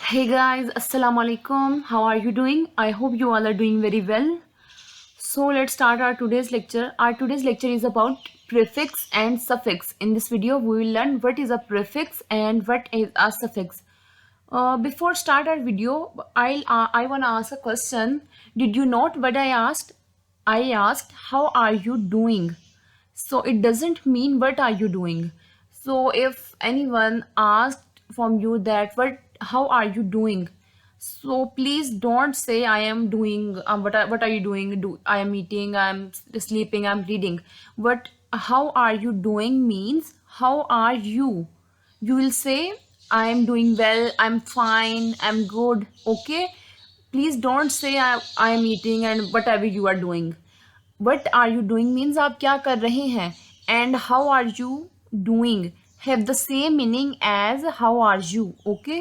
Hey guys, Assalamu alaikum. How are you doing? I hope you all are doing very well. So let's start our today's lecture. Our today's lecture is about prefix and suffix. In this video, we will learn what is a prefix and what is a suffix. Before start our video, I wanna ask a question. Did you note what I asked? I asked, how are you doing? So it doesn't mean what are you doing. So if anyone asked from you that how are you doing, so please don't say I am doing what are you doing, I am eating, I'm sleeping, I'm reading. What how are you doing means how are you. You will say I am doing well, I'm fine, I'm good. Okay, please don't say I am eating and whatever you are doing. What are you doing means आप क्या कर रहे हैं, and how are you doing have the same meaning as how are you. Okay,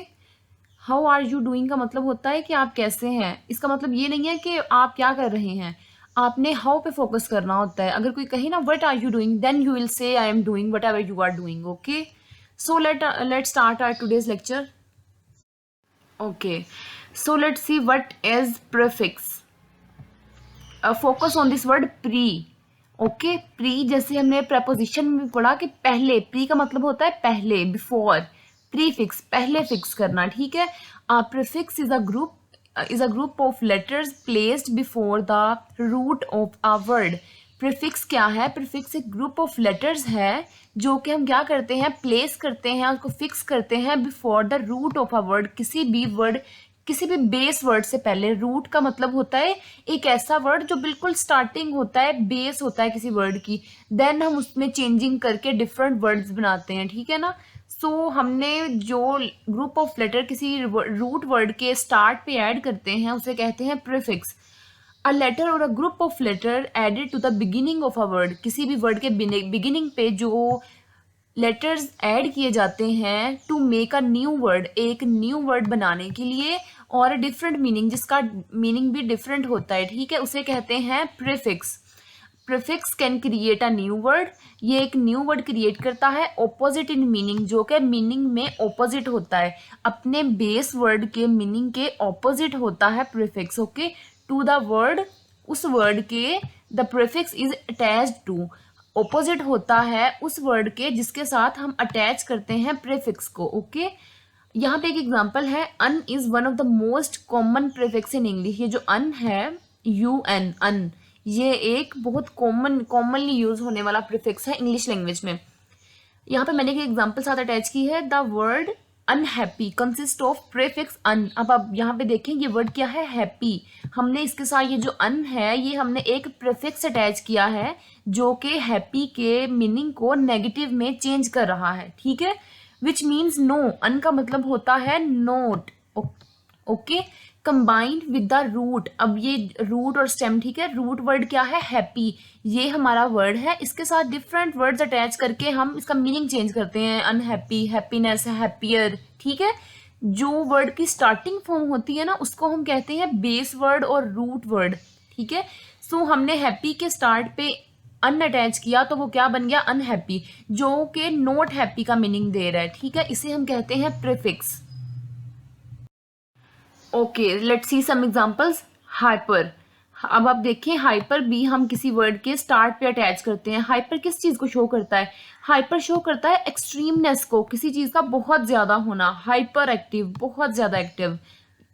how are you doing का मतलब होता है कि आप कैसे हैं. इसका मतलब ये नहीं है कि आप क्या कर रहे हैं, आपने हाउ पे फोकस करना होता है. अगर कोई कहे ना what are you doing, then you will say I am doing whatever you are doing. Okay, so let start our today's lecture. Okay, so let see what is prefix. Focus on this word pre. Okay, pre जैसे हमने preposition में पढ़ा कि पहले, pre का मतलब होता है पहले, बिफोर. प्रीफिक्स पहले फिक्स करना. ठीक है, prefix is a group of letters placed before the root of a word. Prefix क्या है? प्रीफिक्स एक ग्रुप ऑफ लेटर्स है जो कि हम क्या करते हैं, प्लेस करते हैं, उसको फिक्स करते हैं before the root of a word. किसी भी बेस वर्ड से पहले. रूट का मतलब होता है एक ऐसा वर्ड जो बिल्कुल स्टार्टिंग होता है, बेस होता है किसी वर्ड की, देन हम उसमें चेंजिंग करके डिफरेंट वर्ड्स बनाते हैं. ठीक है ना. सो हमने जो ग्रुप ऑफ लेटर किसी रूट वर्ड के स्टार्ट पे ऐड करते हैं उसे कहते हैं प्रीफिक्स. अ लेटर और a group of letter added to the beginning of a word. किसी भी वर्ड के बिगिनिंग पे जो लेटर्स ऐड किए जाते हैं to make a new word, एक न्यू वर्ड बनाने के लिए, और डिफरेंट मीनिंग, जिसका मीनिंग भी डिफरेंट होता है. ठीक है, उसे कहते हैं prefix. Prefix can create a new word. ये एक न्यू वर्ड क्रिएट करता है ऑपोजिट इन मीनिंग, जो कि मीनिंग में ऑपोजिट होता है, अपने बेस वर्ड के मीनिंग के ऑपोजिट होता है prefix. Okay, to the word, उस वर्ड के the prefix is attached to, opposite होता है उस वर्ड के जिसके साथ हम अटैच करते हैं प्रीफिक्स को. ओके, यहाँ पे एक एग्जांपल है, un is one of the most common prefix in English. ये जो अन है, यू एन, अन, ये एक बहुत कॉमनली यूज होने वाला प्रीफिक्स है इंग्लिश लैंग्वेज में. यहाँ पे मैंने एक एग्जांपल साथ अटैच की है, the word unhappy consist of prefix un. अब आप यहाँ पे देखें ये वर्ड क्या है, हैप्पी. हमने इसके साथ ये जो अन है ये हमने एक प्रीफिक्स अटैच किया है जो कि हैप्पी के मीनिंग को नेगेटिव में चेंज कर रहा है. ठीक है, विच मीन्स नो. अन का मतलब होता है not. Okay, combined with the root. अब ये रूट और स्टेम, ठीक है, रूट वर्ड क्या है, हैप्पी, ये हमारा वर्ड है, इसके साथ डिफरेंट वर्ड्स अटैच करके हम इसका मीनिंग चेंज करते हैं, अनहैप्पी, हैप्पीनेस, हैप्पियर. ठीक है, जो वर्ड की स्टार्टिंग फॉर्म होती है ना उसको हम कहते हैं बेस वर्ड और रूट वर्ड. ठीक है, सो हमने हैप्पी के स्टार्ट पे अन अटैच किया तो वो क्या बन गया, अनहैप्पी, जो कि नॉट हैप्पी का मीनिंग दे रहा है. ठीक है, इसे हम कहते हैं prefix. Okay, let's see some examples. Hyper. अब आप देखिए, हाइपर भी हम किसी वर्ड के स्टार्ट पे अटैच करते हैं. हाइपर किस चीज़ को शो करता है, हाइपर शो करता है एक्सट्रीमनेस को, किसी चीज़ का बहुत ज़्यादा होना. हाइपर एक्टिव, बहुत ज़्यादा एक्टिव.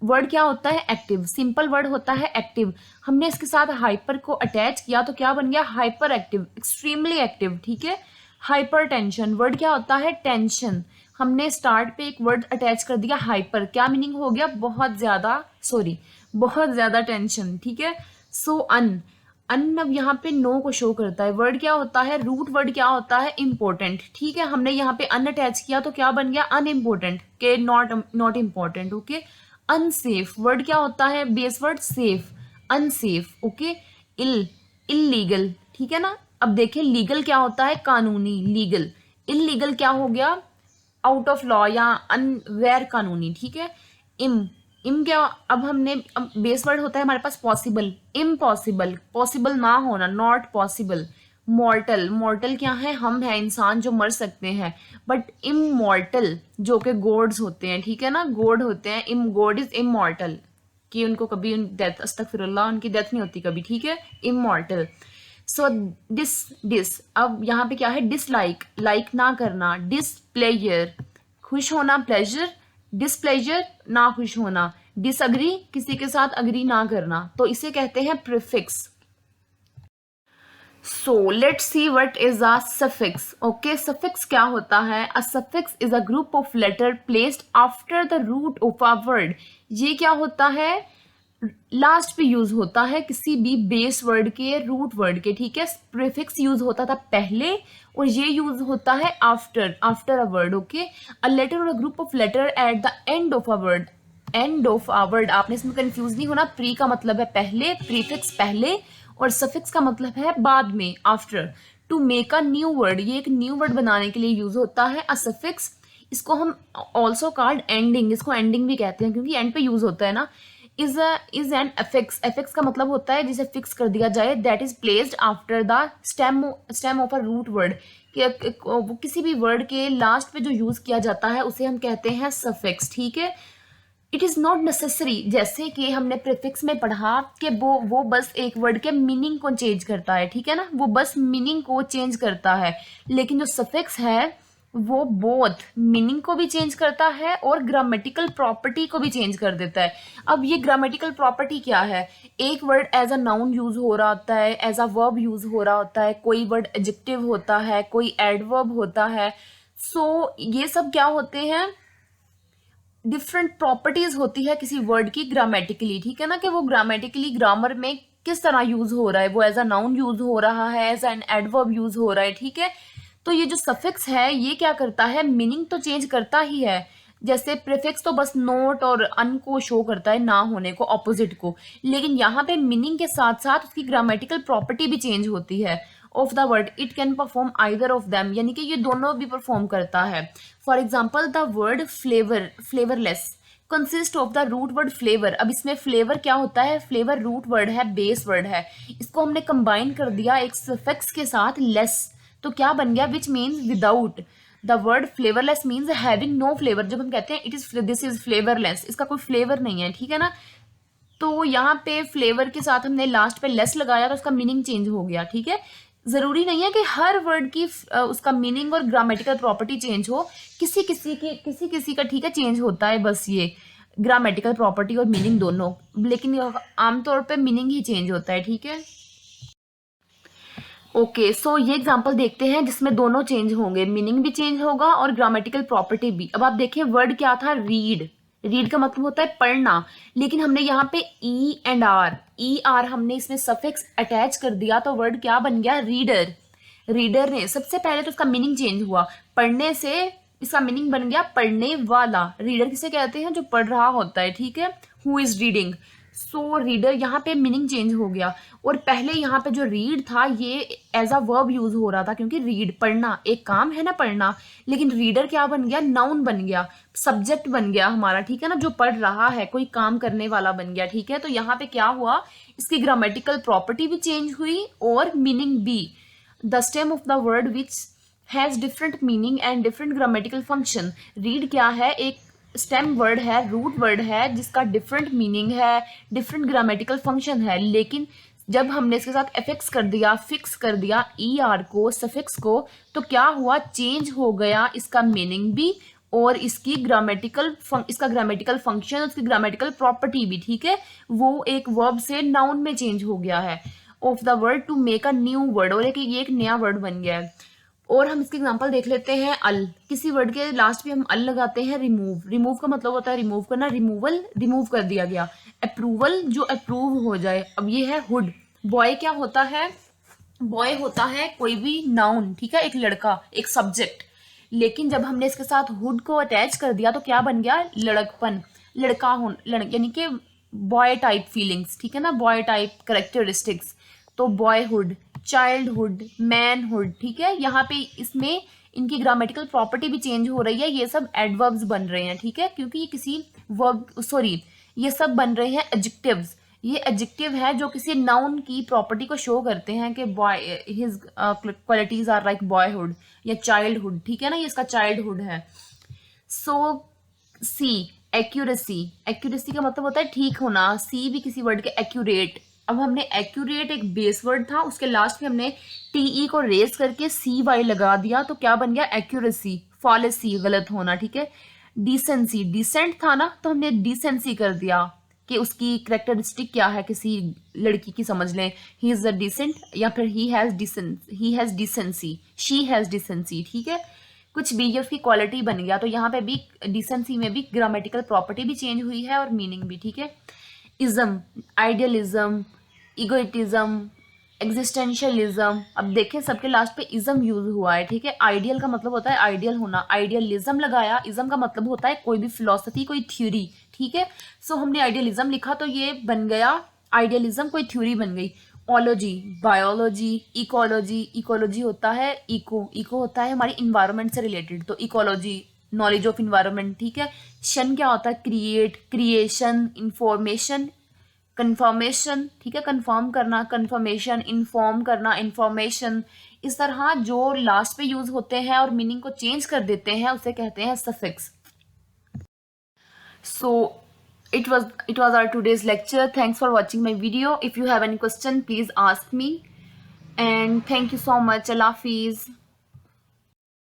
वर्ड क्या होता है, एक्टिव. सिंपल वर्ड होता है एक्टिव, हमने इसके साथ हाइपर को अटैच किया तो क्या बन गया, हाइपर एक्टिव, एक्सट्रीमली एक्टिव. ठीक है, हाइपर टेंशन. वर्ड क्या होता है, टेंशन, हमने स्टार्ट पे एक वर्ड अटैच कर दिया हाइपर, क्या मीनिंग हो गया, बहुत ज्यादा, सॉरी, बहुत ज्यादा टेंशन. ठीक है, सो अन. अन अब यहाँ पे नो को शो करता है. वर्ड क्या होता है, रूट वर्ड क्या होता है, इंपॉर्टेंट. ठीक है, हमने यहाँ पे अन अटैच किया तो क्या बन गया, अनइम्पोर्टेंट, के not important. Okay, unsafe. Word क्या होता है, base word safe, unsafe. Okay, illegal. ठीक है ना. अब देखिए, लीगल क्या होता है, कानूनी, लीगल. इलीगल क्या हो गया, आउट ऑफ लॉ या अनगैर कानूनी. ठीक है, इम क्या, अब हमने, अब बेस वर्ड होता है हमारे पास पॉसिबल, इम्पॉसिबल, पॉसिबल ना होना, नॉट पॉसिबल. मॉर्टल, मॉर्टल क्या है, हम है इंसान जो मर सकते हैं, बट इममॉर्टल जो कि गॉड्स होते हैं, ठीक है ना, गॉड होते हैं, गॉड इज इममॉर्टल, कि उनको कभी डेथ, अस्तगफिरुल्लाह, उनकी डेथ नहीं होती कभी, ठीक है, इममॉर्टल। सो डिस अब यहाँ पे क्या है, डिसलाइक, लाइक ना करना, डिसप्लेजर खुश होना, प्लेजर, डिसप्लेजर ना खुश होना, डिसअग्री किसी के साथ अग्री ना करना, तो इसे कहते हैं prefix. So let's see what is a suffix. Okay, suffix क्या होता है? A suffix is a group of letter placed after the root of a word. ये क्या होता है? लास्ट पे यूज होता है किसी भी बेस वर्ड के, रूट वर्ड के, ठीक है। प्रीफिक्स यूज होता था पहले और ये यूज होता है after, after a word. Okay, a letter और a group of letter at the end of a word, end of a word. आपने इसमें कंफ्यूज नहीं होना, प्री का मतलब है पहले, प्रीफिक्स पहले, और सफिक्स का मतलब है बाद में, after. To make a new word, ये एक न्यू वर्ड बनाने के लिए यूज होता है अ सफिक्स। इसको हम ऑल्सो कॉल्ड एंडिंग, इसको एंडिंग भी कहते हैं क्योंकि एंड पे यूज होता है ना। इज एन एफिक्स, एफिक्स का मतलब होता है जिसे फिक्स कर दिया जाए, that is placed after the stem of a root word, कि वो किसी भी वर्ड के लास्ट पे जो यूज किया जाता है उसे हम कहते हैं सफिक्स, ठीक है। इट इज नॉट नेसेसरी, जैसे कि हमने प्रीफिक्स में पढ़ा कि वो बस एक वर्ड के मीनिंग को चेंज करता है, ठीक है ना, वो बस मीनिंग को चेंज करता है। लेकिन जो सफिक्स है वो बोथ मीनिंग को भी चेंज करता है और ग्रामेटिकल प्रॉपर्टी को भी चेंज कर देता है। अब ये ग्रामेटिकल प्रॉपर्टी क्या है? एक word as a noun use हो रहा होता है, एज अ वर्ब यूज हो रहा होता है, कोई वर्ड एडजेक्टिव होता है, कोई एडवर्ब होता है। सो ये सब क्या होते हैं? डिफरेंट प्रॉपर्टीज होती है किसी वर्ड की ग्रामेटिकली, ठीक है ना, कि वो ग्रामेटिकली ग्रामर में किस तरह यूज हो रहा है, वो एज अ नाउन यूज हो रहा है, एज एन एडवर्ब यूज हो रहा है, ठीक है। तो ये जो सफिक्स है ये क्या करता है? मीनिंग तो चेंज करता ही है। जैसे प्रीफिक्स तो बस नोट और अन को शो करता है, ना होने को, ऑपोजिट को, लेकिन यहाँ पे मीनिंग के साथ साथ उसकी ग्रामेटिकल प्रॉपर्टी भी चेंज होती है of the word. It can perform either of them, यानी कि ये दोनों भी परफॉर्म करता है। For example the word flavour, flavourless consist of the root word flavour. अब इसमें फ्लेवर क्या होता है? फ्लेवर रूट वर्ड है, बेस वर्ड है, इसको हमने कंबाइन कर दिया एक सफिक्स के साथ, लेस, तो क्या बन गया? Which means without. The word flavourless means having no flavour. जब हम कहते हैं it is this is flavourless, इसका कोई फ्लेवर नहीं है, ठीक है ना। तो यहाँ पे फ्लेवर के साथ हमने लास्ट पे लेस लगाया तो उसका मीनिंग चेंज हो गया, ठीक है। जरूरी नहीं है कि हर वर्ड की उसका मीनिंग और ग्रामेटिकल प्रॉपर्टी चेंज हो, किसी किसी का, ठीक है, चेंज होता है बस ये ग्रामेटिकल प्रॉपर्टी और मीनिंग दोनों, लेकिन आमतौर पे मीनिंग ही चेंज होता है, ठीक है। ओके, सो ये एग्जांपल देखते हैं जिसमें दोनों चेंज होंगे, मीनिंग भी चेंज होगा और ग्रामेटिकल प्रॉपर्टी भी। अब आप देखिए वर्ड क्या था? रीड। रीड का मतलब होता है पढ़ना, लेकिन हमने यहाँ पे ई आर हमने इसमें सफिक्स अटैच कर दिया तो वर्ड क्या बन गया? रीडर। रीडर ने सबसे पहले तो इसका मीनिंग चेंज हुआ, पढ़ने से इसका मीनिंग बन गया पढ़ने वाला। रीडर किसे कहते हैं? जो पढ़ रहा होता है, ठीक है, who is reading. So reader, यहाँ पे मीनिंग चेंज हो गया। और पहले यहाँ पे जो रीड था ये एज अ वर्ब यूज हो रहा था, क्योंकि रीड पढ़ना एक काम है ना, पढ़ना, लेकिन रीडर क्या बन गया? नाउन बन गया, सब्जेक्ट बन गया हमारा, ठीक है ना, जो पढ़ रहा है, कोई काम करने वाला बन गया, ठीक है। तो यहाँ पे क्या हुआ? इसकी ग्रामेटिकल प्रॉपर्टी भी चेंज हुई और मीनिंग भी। The stem of the word which has different meaning and different grammatical function. Read क्या है? एक स्टेम वर्ड है, रूट वर्ड है, जिसका डिफरेंट मीनिंग है, डिफरेंट ग्रामेटिकल फंक्शन है, लेकिन जब हमने इसके साथ एफिक्स कर दिया, फिक्स कर दिया ई आर को, सफिक्स को, तो क्या हुआ? चेंज हो गया इसका मीनिंग भी और इसकी इसका ग्रामेटिकल फंक्शन, उसकी ग्रामेटिकल प्रॉपर्टी भी, ठीक है। वो एक वर्ब से नाउन में चेंज हो गया है, of the word to make a new word, और ये एक नया वर्ड बन गया है। और हम इसके एग्जांपल देख लेते हैं। अल, किसी वर्ड के लास्ट पे हम अल लगाते हैं। रिमूव, रिमूव का मतलब होता है रिमूव करना, रिमूवल, रिमूव कर दिया गया। अप्रूवल, जो अप्रूव हो जाए। अब ये है हुड। बॉय क्या होता है? बॉय होता है कोई भी नाउन, ठीक है, एक लड़का, एक सब्जेक्ट, लेकिन जब हमने इसके साथ हुड को अटैच कर दिया तो क्या बन गया? लड़कपन, लड़का हो, यानी कि बॉय टाइप फीलिंग्स, ठीक है ना, बॉय टाइप करेक्टरिस्टिक्स। तो बॉयहुड, चाइल्डहुड, मैनहुड, ठीक है। यहाँ पे इसमें इनकी ग्रामेटिकल प्रॉपर्टी भी चेंज हो रही है, ये सब एडवर्ब्स बन रहे हैं, ठीक है, क्योंकि ये किसी वर्ब, सॉरी, ये सब बन रहे हैं एडजेक्टिव्स। ये एडजेक्टिव है जो किसी नाउन की प्रॉपर्टी को शो करते हैं कि boy his qualities are like boyhood या चाइल्डहुड, ठीक है ना, ये इसका चाइल्डहुड है। सो सी एक्यूरेसी, एक्यूरेसी का मतलब होता है ठीक होना, सी भी किसी वर्ड के एक्यूरेट। अब हमने एक्यूरेट एक बेस वर्ड था, उसके लास्ट में हमने टीई को रेस करके सी वाई लगा दिया, तो क्या बन गया एक्यूरेसी, फॉलेसी गलत होना, ठीक है। डिसेंसी, डिसेंट था ना, तो हमने डिसेंसी कर दिया कि उसकी करेक्टरिस्टिक क्या है किसी लड़की की, समझ लें ही इज अ डिसेंट या फिर he has decency, she has decency, ठीक है। कुछ भी ये उसकी क्वालिटी बन गया, तो यहाँ पे भी डिसेंसी में भी ग्रामेटिकल प्रॉपर्टी भी चेंज हुई है और मीनिंग भी, ठीक है। Ism, idealism, egotism, existentialism. अब देखें सबके लास्ट पे इज्म यूज हुआ है, ठीक है। आइडियल का मतलब होता है आइडियल होना, आइडियलिज्म लगाया, इज्म का मतलब होता है कोई भी फिलोसफी, कोई थ्योरी, ठीक है। सो हमने आइडियलिज्म लिखा तो ये बन गया आइडियलिज्म, कोई थ्योरी बन गई। ओलॉजी, बायोलॉजी, इकोलॉजी, इकोलॉजी होता है इको, इको होता है हमारी इन्वायरमेंट से रिलेटेड, तो इकोलॉजी नॉलेज ऑफ इन्वायरमेंट, ठीक है। शन क्या होता है क्रिएट, क्रिएशन, इंफॉर्मेशन, कंफर्मेशन, ठीक है, कंफर्म करना, कंफर्मेशन, इन्फॉर्म करना, इंफॉर्मेशन। इस तरह जो लास्ट पे यूज होते हैं और मीनिंग को चेंज कर देते हैं उसे कहते हैं suffix. So it was our today's lecture. Thanks for watching my video. If you have any question, please ask me. And thank you so much. Allah Hafiz.